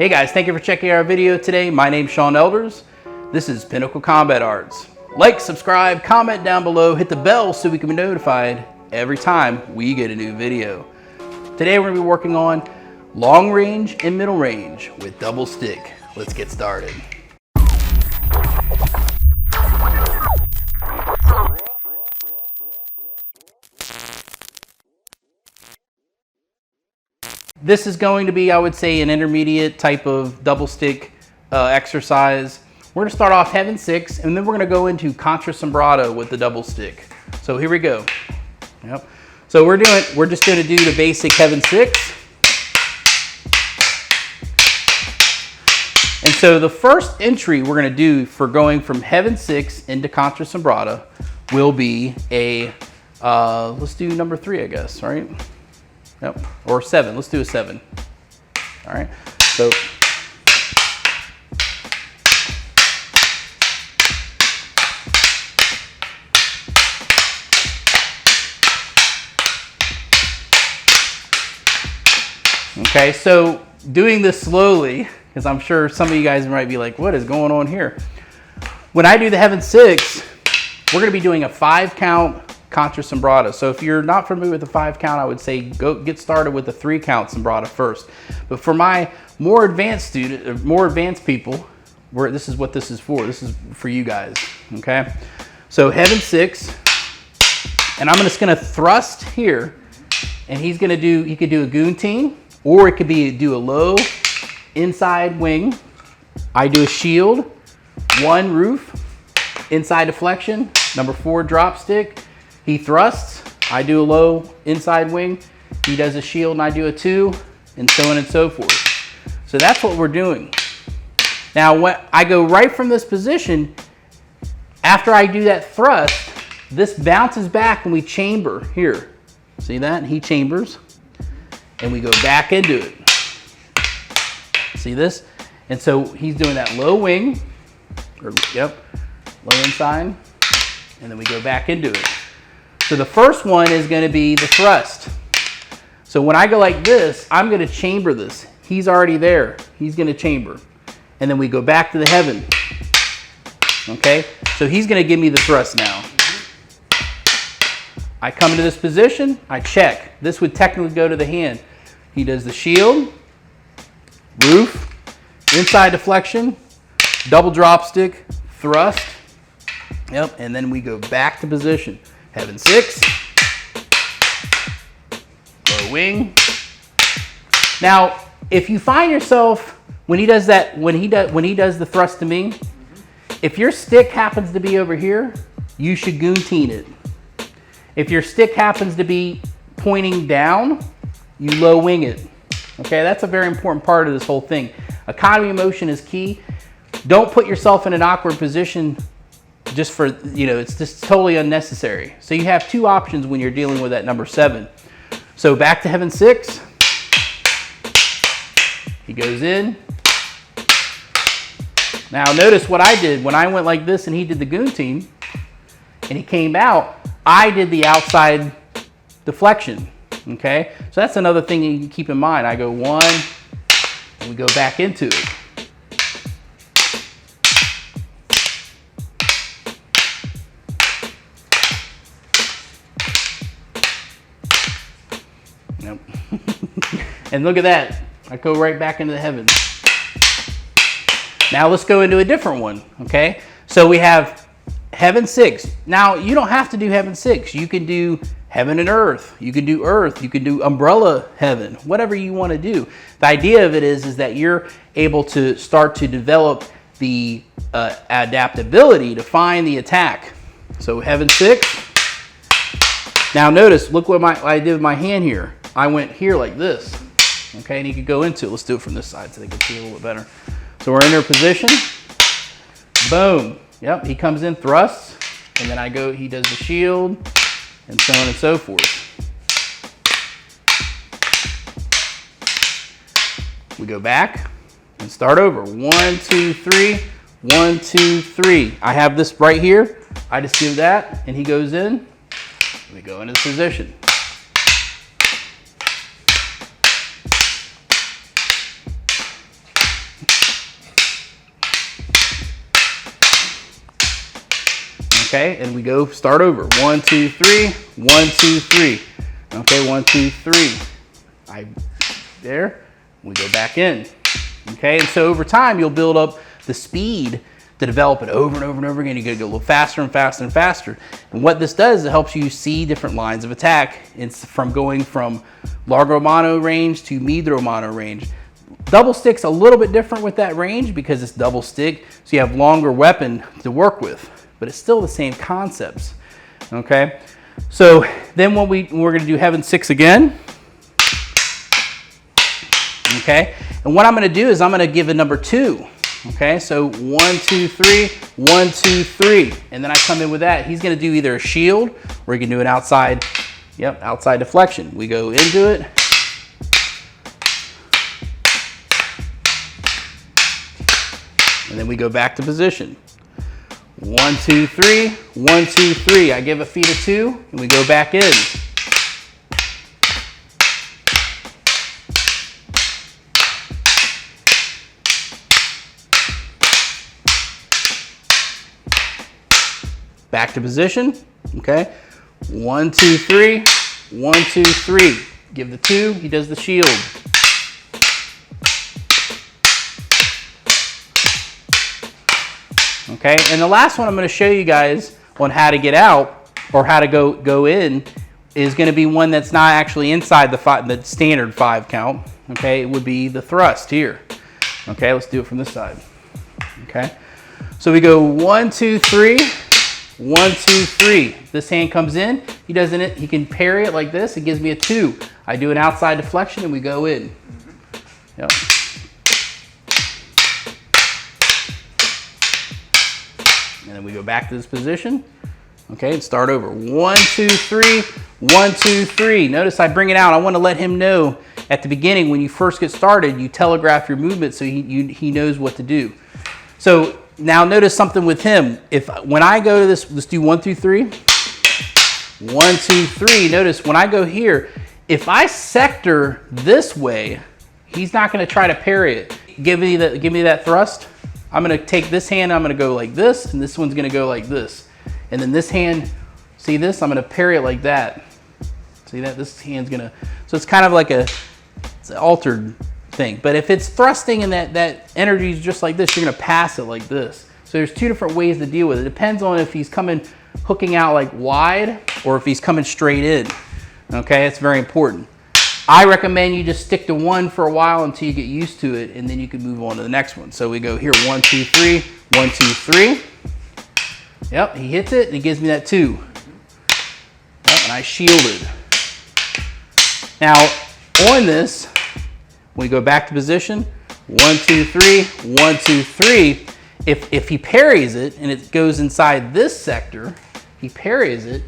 Hey guys, thank you for checking out our video today. My name's Sean Elders. This is Pinnacle Combat Arts. Like, subscribe, comment down below, hit the bell so we can be notified every time we get a new video. Today we're going to be working on long range and middle range with double stick. Let's get started. This is going to be, I would say, an intermediate type of double stick exercise. We're gonna start off Heaven 6, and then we're gonna go into Contra Sumbrada with the double stick. So here we go. Yep. So we're just gonna do the basic Heaven 6. And so the first entry we're gonna do for going from Heaven 6 into Contra Sumbrada will be a, let's do number 3, I guess, right? Yep, or 7, let's do a 7. All right, so. Okay, so doing this slowly, because I'm sure some of you guys might be like, what is going on here? When I do the Heaven 6, we're gonna be doing a 5-count Contra Sumbrada. So if you're not familiar with the 5-count, I would say go get started with the 3-count Sumbrada first. But for my more advanced people, this is what this is for. This is for you guys, okay? So Heaven 6, and I'm just gonna thrust here, and he could do a guillotine, or it could be do a low inside wing. I do a shield, 1 roof, inside deflection, number 4 drop stick. He thrusts, I do a low inside wing, he does a shield and I do a 2, and so on and so forth. So that's what we're doing. Now when I go right from this position, after I do that thrust, this bounces back and we chamber here. See that? He chambers, and we go back into it. See this? And so he's doing that low wing, low inside, and then we go back into it. So the first one is going to be the thrust. So when I go like this, I'm going to chamber this. He's already there. He's going to chamber. And then we go back to the Heaven. Okay? So he's going to give me the thrust now. I come into this position. I check. This would technically go to the hand. He does the shield, roof, inside deflection, double drop stick, thrust. Yep. And then we go back to position. Heaven 6, low wing. Now, if you find yourself when he does that, when he does the thrust to me, if your stick happens to be over here, you should guillotine it. If your stick happens to be pointing down, you low wing it. Okay, that's a very important part of this whole thing. Economy of motion is key. Don't put yourself in an awkward position just for, it's just totally unnecessary. So you have 2 options when you're dealing with that number 7. So back to Heaven 6. He goes in. Now notice what I did when I went like this and he did the guillotine and he came out, I did the outside deflection, okay? So that's another thing you can keep in mind. I go 1 and we go back into it. Yep. And look at that. I go right back into the Heaven. Now let's go into a different one, okay? So we have Heaven 6. Now you don't have to do Heaven 6. You can do Heaven and Earth. You can do Earth. You can do Umbrella Heaven. Whatever you want to do. The idea of it is that you're able to start to develop the adaptability to find the attack. So Heaven 6. Now notice, look what I did with my hand here. I went here like this, okay, and you could go into it. Let's do it from this side so they can see a little bit better. So we're in their position, boom, yep, he comes in, thrusts, and then he does the shield, and so on and so forth. We go back and start over, 1, 2, 3, 1, 2, 3. I have this right here, I just do that, and he goes in, we go into position. Okay, and we go start over. 1, 2, 3, 1, 2, 3. Okay, 1, 2, 3. There, we go back in. Okay, and so over time, you'll build up the speed to develop it over and over and over again. You gotta go a little faster and faster and faster. And what this does, it helps you see different lines of attack. It's from going from Largo Mano Range to Medrio Mano Range. Double stick's a little bit different with that range because it's double stick, so you have longer weapon to work with, but it's still the same concepts. Okay, so then when we're gonna do Heaven 6 again. Okay, and what I'm gonna do is I'm gonna give a number 2. Okay, so 1, 2, 3, 1, 2, 3, and then I come in with that. He's gonna do either a shield or he can do an outside, outside deflection. We go into it. And then we go back to position. 1, 2, 3, 1, 2, 3. I give a feet of 2 and we go back in. Back to position, okay? 1, 2, 3, 1, 2, 3. Give the 2, he does the shield. Okay, and the last one I'm gonna show you guys on how to get out or how to go in is gonna be one that's not actually inside the standard 5 count, okay? It would be the thrust here. Okay, let's do it from this side, okay? So we go 1, 2, 3, 1, 2, 3. This hand comes in. He doesn't. He can parry it like this. It gives me a 2. I do an outside deflection and we go in. Yep. And then we go back to this position. Okay, and start over. 1, 2, 3. 1, 2, 3. Notice I bring it out. I want to let him know at the beginning when you first get started, you telegraph your movement so he knows what to do. So now notice something with him. When I go to this, let's do 1, 2, 3. 1, 2, 3. Notice when I go here, if I sector this way, he's not going to try to parry it. Give me that thrust. I'm going to take this hand, I'm going to go like this, and this one's going to go like this. And then this hand, see this? I'm going to parry it like that. See that? This hand's going to, so it's kind of like it's an altered thing. But if it's thrusting and that energy is just like this, you're going to pass it like this. So there's 2 different ways to deal with it. It depends on if he's hooking out like wide or if he's coming straight in. Okay, it's very important. I recommend you just stick to one for a while until you get used to it, and then you can move on to the next one. So we go here, 1, 2, 3, 1, 2, 3. Yep, he hits it and he gives me that 2. Yep, and I shielded. Now on this, we go back to position, 1, 2, 3, 1, 2, 3. If he parries it and it goes inside this sector, he parries it.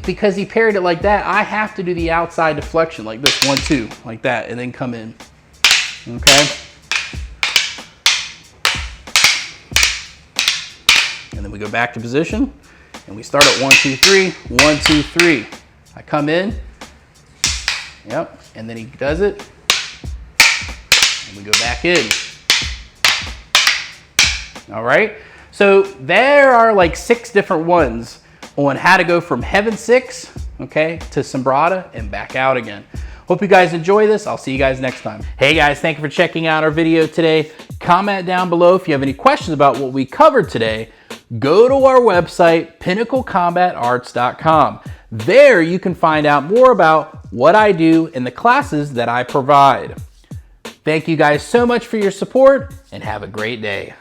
Because he parried it like that, I have to do the outside deflection like this, 1, 2, like that, and then come in. Okay. And then we go back to position, and we start at 1, 2, 3, 1, 2, 3. I come in. Yep, and then he does it. And we go back in. All right. So there are like 6 different ones on how to go from Heaven 6, okay, to Sumbrada and back out again. Hope you guys enjoy this. I'll see you guys next time. Hey guys, thank you for checking out our video today. Comment down below if you have any questions about what we covered today. Go to our website, pinnaclecombatarts.com. There you can find out more about what I do and the classes that I provide. Thank you guys so much for your support and have a great day.